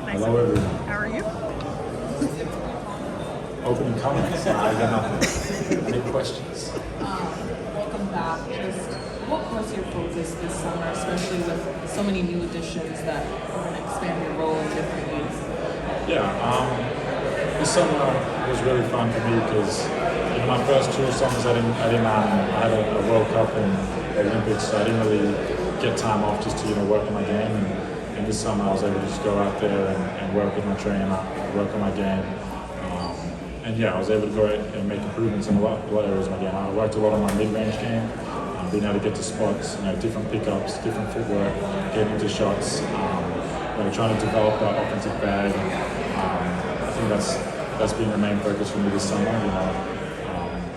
Hello, everyone. How are you? Opening comments. I got nothing. Any questions? Welcome back. Just what was your focus this summer, especially with so many new additions that are going to expand your role in different ways? This summer was really fun for me because in my first 2 summers I had a World Cup and Olympics, so I didn't really get time off just to work on my game. And this summer I was able to just go out there and work with my trainer, work on my game. I was able to go out and make improvements in a lot of areas of my game. I worked a lot on my mid-range game, being able to get to spots, different pickups, different footwork, getting into shots, trying to develop that offensive bag. I think that's been the main focus for me this summer.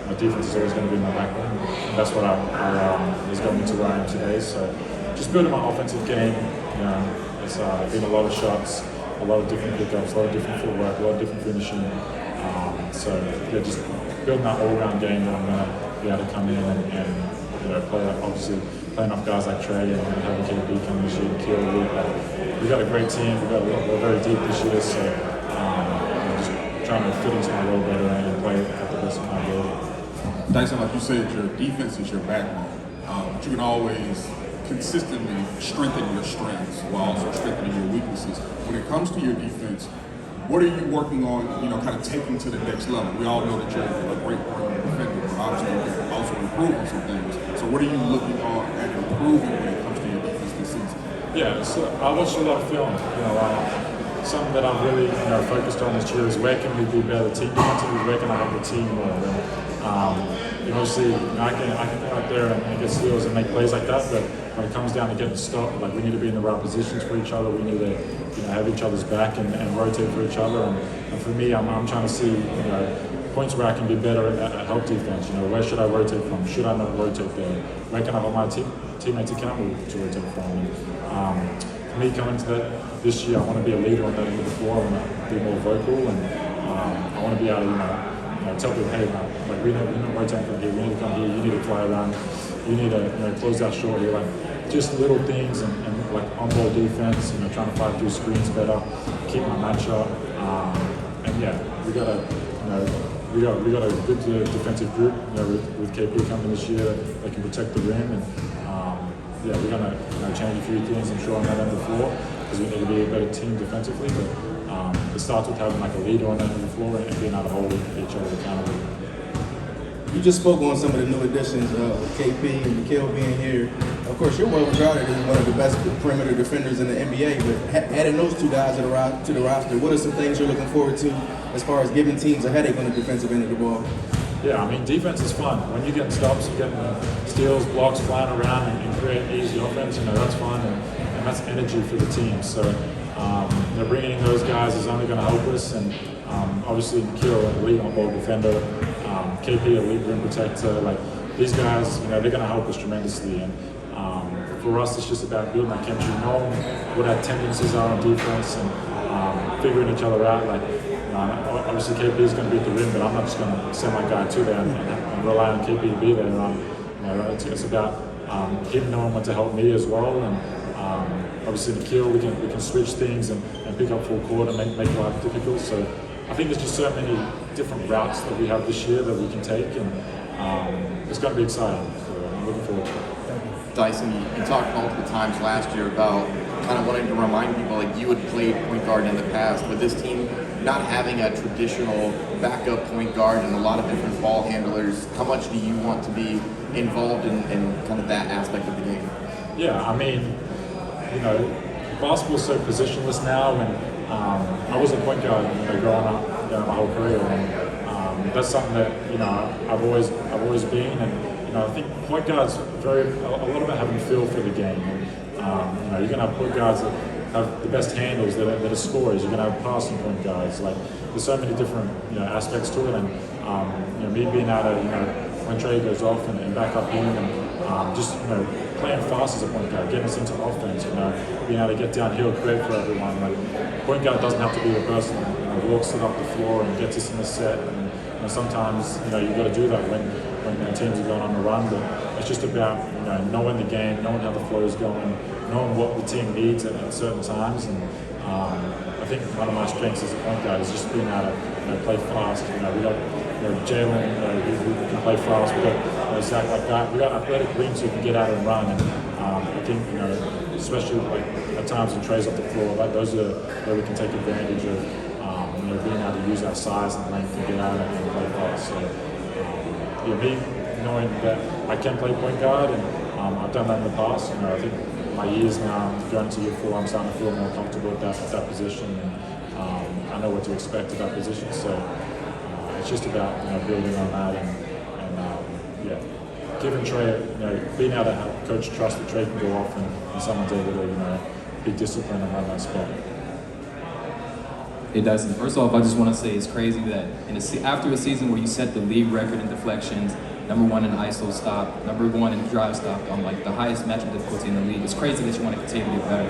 My defense is always going to be my backbone. And that's what has got me to where I am today. So just building my offensive game. It's been a lot of shots, a lot of different pickups, a lot of different footwork, a lot of different finishing. Just building that all-round game that I'm going to be able to come in and play. Obviously, playing off guys like Trey and having KP come this year and kill. We've got a great team. We're very deep this year, so just trying to fit into my role better and play at the best of my ability. Dyson, like you said, your defense is your backbone. But you can always consistently strengthen your strengths while also strengthening your weaknesses. When it comes to your defense, what are you working on, kind of taking to the next level? We all know that you're a great defender, but obviously you can also improve on some things. So what are you looking on at improving when it comes to your defense this season? So I watched a lot of film. Something that I've really focused on this year is where can we be better team defensively, where can I help the team more? Obviously, I can go out there and get steals and make plays like that, but when it comes down to getting stopped, we need to be in the right positions for each other. We need to have each other's back and rotate for each other. And for me, I'm trying to see points where I can be better at help defense. Where should I rotate from? Should I not rotate there? Where can I hold my teammates accountable to rotate from? For me, coming to this year, I want to be a leader on that end of the floor. I want to be more vocal, and I want to be able to tell people, hey, we're not rotating from here. We need to come here. You need to fly around. You need to close out short here. Just little things and on-ball defense. Trying to fight through screens better, keep my matchup. We got a good defensive group. With KP coming this year, they can protect the rim. And we're gonna change a few things, I'm sure, on that end of the floor because we need to be a better team defensively. But it starts with having a leader on that end of the floor and being able to hold each other accountable. You just spoke on some of the new additions, KP and Nikhil being here. Of course, you're well regarded as one of the best perimeter defenders in the NBA, but adding those two guys to the roster, what are some things you're looking forward to as far as giving teams a headache on the defensive end of the ball? Defense is fun. When you're getting stops, you're getting steals, blocks, flying around and create easy offense, that's fun and that's energy for the team. So bringing in those guys is only going to help us. And obviously, Nikhil, elite on-ball defender, KP, elite rim protector. These guys, they're going to help us tremendously. And for us, it's just about building that chemistry, knowing what our tendencies are on defense and figuring each other out. Obviously, KP is going to be at the rim, but I'm not just going to send my guy to there and rely on KP to be there. It's about him knowing what to help me as well. And obviously, Nikhil, we can switch things and pick up full court and make life difficult. So I think there's just so many different routes that we have this year that we can take, and it's going to be exciting. So I'm looking forward to it. Dyson, you talked multiple times last year about kind of wanting to remind people you had played point guard in the past, but this team not having a traditional backup point guard and a lot of different ball handlers. How much do you want to be involved in kind of that aspect of the game? Basketball's so positionless now, and I was a point guard growing up my whole career, and that's something that I've always been. And I think point guards a lot about having a feel for the game. And you're gonna have point guards that have the best handles, that are scorers. You're gonna have passing point guards. There's so many different aspects to it, and me being able to when Trey goes off and back up him, and just playing fast as a point guard, getting us into offense, being able to get downhill, create for everyone. Point guard doesn't have to be the person that walks it up the floor and gets us in the set. And sometimes you've got to do that when teams are going on a run. But it's just about knowing the game, knowing how the flow is going, knowing what the team needs at certain times, and I think one of my strengths as a point guard is just being able to play fast. We got Jalen who can play fast. We got Zach like that. We got athletic wings who can get out and run. And I think especially like at times when Trey's off the floor, like those are where we can take advantage of being able to use our size and length to get out and play fast. So me knowing that I can play point guard and I've done that in the past. I think my years now going to year 4, I'm starting to feel more comfortable with that position, and I know what to expect of that position. So it's just about building on that and giving Trey, being able to have coach trust that Trey can go off and someone's able to be disciplined and run that spot. It doesn't. First off, I just want to say it's crazy that after a season where you set the league record in deflections, #1 in ISO stop, #1 in drive stop, on like the highest matchup difficulty in the league, it's crazy that you want to continue to get better.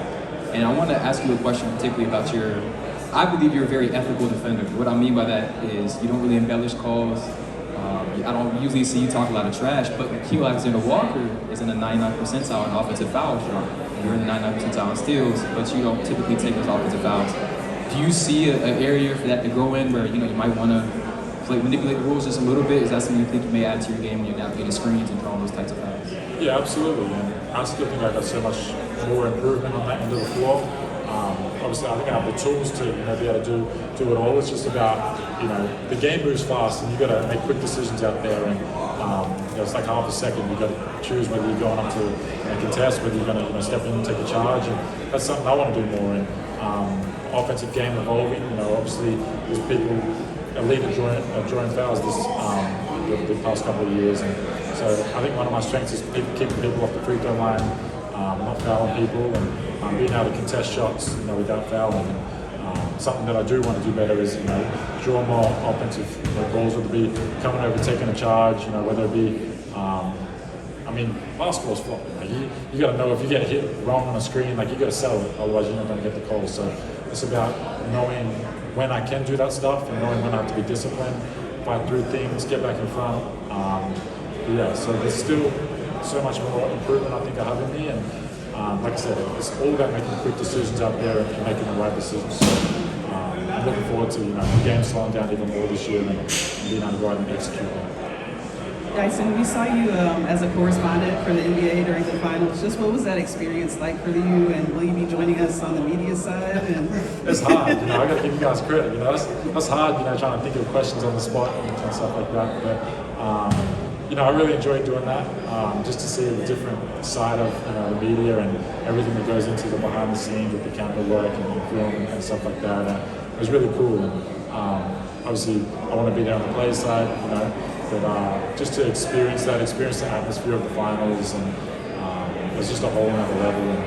And I want to ask you a question particularly about I believe you're a very ethical defender. What I mean by that is you don't really embellish calls. I don't usually see you talk a lot of trash, but Q Alexander Walker is in the 99th percentile in offensive fouls. You're in the 99th percentile in steals, but you don't typically take those offensive fouls. Do you see an area for that to grow in where you might want to manipulate the rules just a little bit? Is that something you think you may add to your game when you're navigating screens and drawing those types of fouls? Yeah, absolutely. And I still think I got so much more improvement on that end of the floor. Obviously, I think I have the tools to be able to do it all. It's just about the game moves fast, and you got to make quick decisions out there. And it's like half a second. You got to choose whether you're going up to a contest, whether you're going to step in and take a charge. And that's something I want to do more in. Offensive game evolving. Obviously, there's people elite at drawing fouls the past couple of years, and so I think one of my strengths is keeping people off the free throw line, not fouling people, and being able to contest shots, without fouling. Something that I do want to do better is, draw more offensive balls, whether it be coming over, taking a charge, whether it be. Basketball's flopping. You got to know if you get hit wrong on a screen, you got to settle it, otherwise you're not going to get the call. So it's about knowing when I can do that stuff and knowing when I have to be disciplined, fight through things, get back in front. So there's still so much more improvement I think I have in me, and like I said, it's all about making quick decisions out there and making the right decisions. So I'm looking forward to the game slowing down even more this year and being able to go out and execute that. Dyson, we saw you as a correspondent for the NBA during the finals. Just what was that experience like for you, and will you be joining us on the media side? It's hard, I got to give you guys credit. That's hard, trying to think of questions on the spot and stuff like that. But I really enjoyed doing that, just to see the different side of the media and everything that goes into the behind the scenes with the camera work and film and stuff like that. It was really cool, and obviously I want to be there on the play side, but just to experience the atmosphere of the finals, and it was just a whole other level. And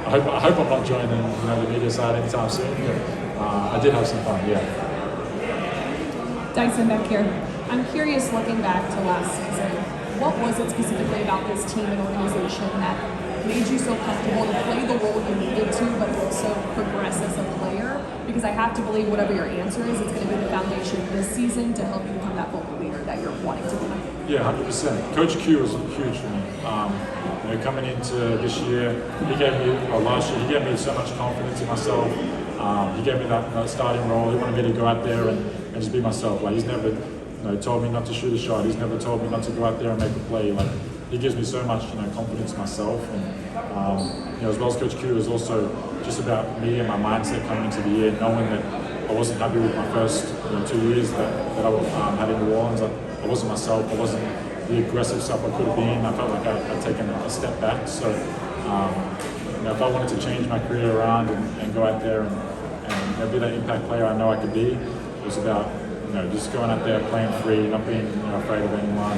I hope I'm not joining the media side anytime soon. But I did have some fun, yeah. Dyson back here. I'm curious, looking back to last season, what was it specifically about this team and organization that made you so comfortable to play the role you needed to, but also progress as a player? Because I have to believe whatever your answer is, it's going to be the foundation this season to help you become that vocal leader that you're wanting to be. Yeah, 100%. Coach Q was huge for me. Coming into this year, last year, he gave me so much confidence in myself. He gave me that starting role. He wanted me to go out there and just be myself. He's never told me not to shoot a shot. He's never told me not to go out there and make a play. He gives me so much confidence in myself. And as well as Coach Q is also just about me and my mindset coming into the year, knowing that I wasn't happy with my first 2 years that I had in New Orleans. I wasn't myself. I wasn't the aggressive self I could have been. I felt like I'd taken a step back. So if I wanted to change my career around and go out there and be that impact player I know I could be, it was about just going out there, playing free, not being afraid of anyone,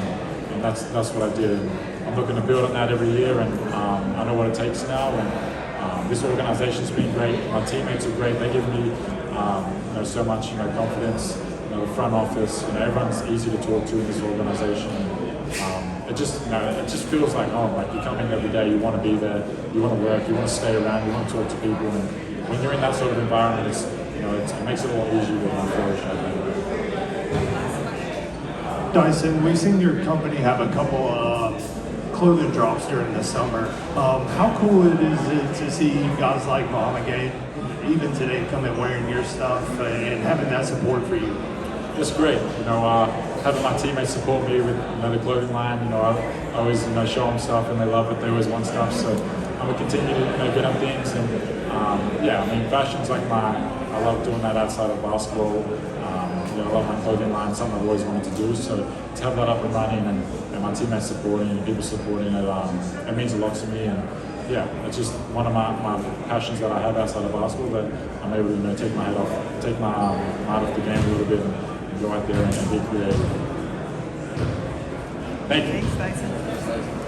and that's what I did. And I'm looking to build on that every year, and I know what it takes now. And this organization's been great. My teammates are great. They give me so much confidence. The front office, everyone's easy to talk to in this organization. It just feels like home. You come in every day, you want to be there, you want to work, you want to stay around, you want to talk to people. And when you're in that sort of environment, it makes it a lot easier to flourish, I think. Dyson, we've seen your company have a couple of clothing drops during the summer. How cool is it to see guys like Vonnegut even today come and wearing your stuff and having that support for you? It's great, having my teammates support me with the clothing line. I always show them stuff and they love it. They always want stuff, so I'm gonna continue to get them things. And fashion's like I love doing that outside of basketball. I love my clothing line, something I've always wanted to do. So to have that up and running and my teammates supporting and people supporting it, it means a lot to me. And it's just one of my passions that I have outside of basketball that I'm able to take my head off, take my out of the game a little bit and go out there and be creative. Thank you. Thanks, Dyson.